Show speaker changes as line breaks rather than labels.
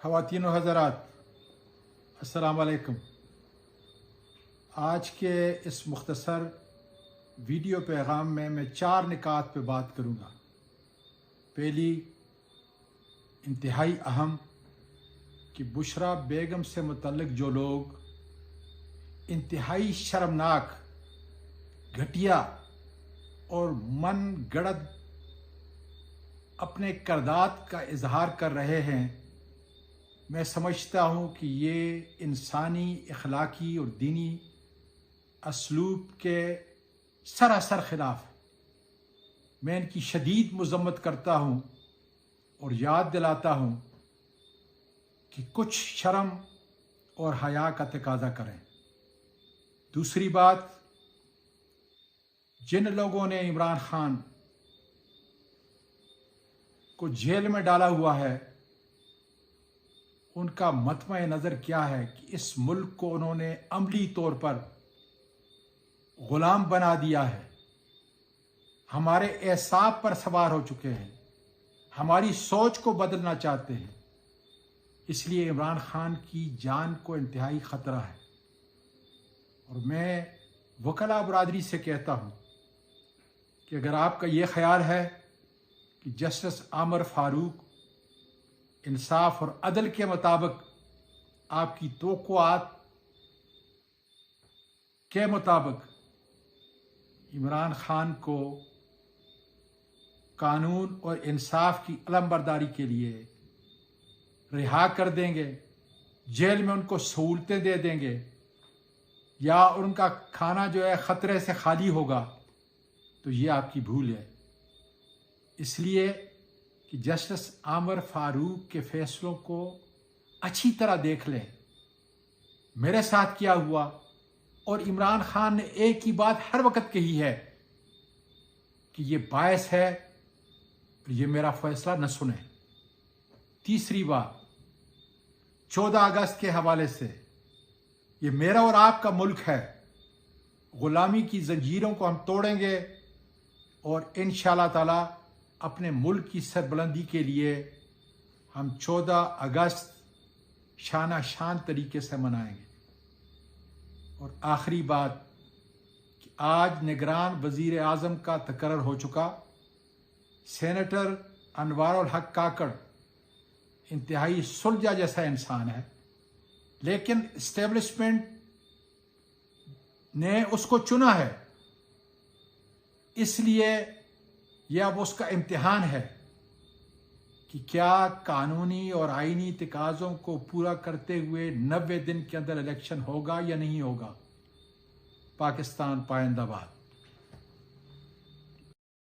ख़वातीन व हज़रात, अस्सलाम वालेकुम। आज के इस मुख्तसर वीडियो पैगाम में मैं 4 निकात पे बात करूँगा। पहली, इंतहाई अहम कि बुशरा बेगम से मुतल्लिक जो लोग इंतहाई शर्मनाक, घटिया और मन गढ़ंत अपने किरदार का इजहार कर रहे हैं, मैं समझता हूँ कि ये इंसानी, अखलाकी और दीनी असलूब के सरासर खिलाफ है। मैं इनकी शदीद मज़म्मत करता हूँ और याद दिलाता हूँ कि कुछ शर्म और हया का तकाज़ा करें। दूसरी बात, जिन लोगों ने इमरान खान को जेल में डाला हुआ है, उनका मतमए नज़र क्या है कि इस मुल्क को उन्होंने अमली तौर पर ग़ुलाम बना दिया है, हमारे एसाब पर सवार हो चुके हैं, हमारी सोच को बदलना चाहते हैं। इसलिए इमरान खान की जान को इंतहाई ख़तरा है। और मैं वकला बरादरी से कहता हूँ कि अगर आपका ये ख्याल है कि जस्टिस आमर फारूक इंसाफ और अदल के मुताबिक आपकी तवक्कुआत के मुताबिक इमरान खान को कानून और इंसाफ की अलमबरदारी के लिए रिहा कर देंगे, जेल में उनको सहूलतें दे देंगे, या उनका खाना जो है ख़तरे से खाली होगा, तो ये आपकी भूल है। इसलिए कि जस्टिस आमर फारूक के फैसलों को अच्छी तरह देख लें। मेरे साथ क्या हुआ, और इमरान खान ने एक ही बात हर वक्त कही है कि ये बायस है और ये मेरा फैसला न सुने। तीसरी बात, 14 अगस्त के हवाले से, ये मेरा और आपका मुल्क है, ग़ुलामी की जंजीरों को हम तोड़ेंगे और इंशाअल्लाह ताला अपने मुल्क की सरबुलंदी के लिए हम 14 अगस्त शाना शान तरीके से मनाएंगे। और आखिरी बात कि आज निगरान वज़ीर आज़म का तकर्रर हो चुका सेनेटर अनवारुल हक काकड़ इंतहाई सुलझा जैसा इंसान है, लेकिन इस्टेब्लिशमेंट ने उसको चुना है, इसलिए यह अब उसका इम्तिहान है कि क्या कानूनी और आईनी तकाज़ों को पूरा करते हुए 90 दिन के अंदर इलेक्शन होगा या नहीं होगा। पाकिस्तान पाइंदाबाद।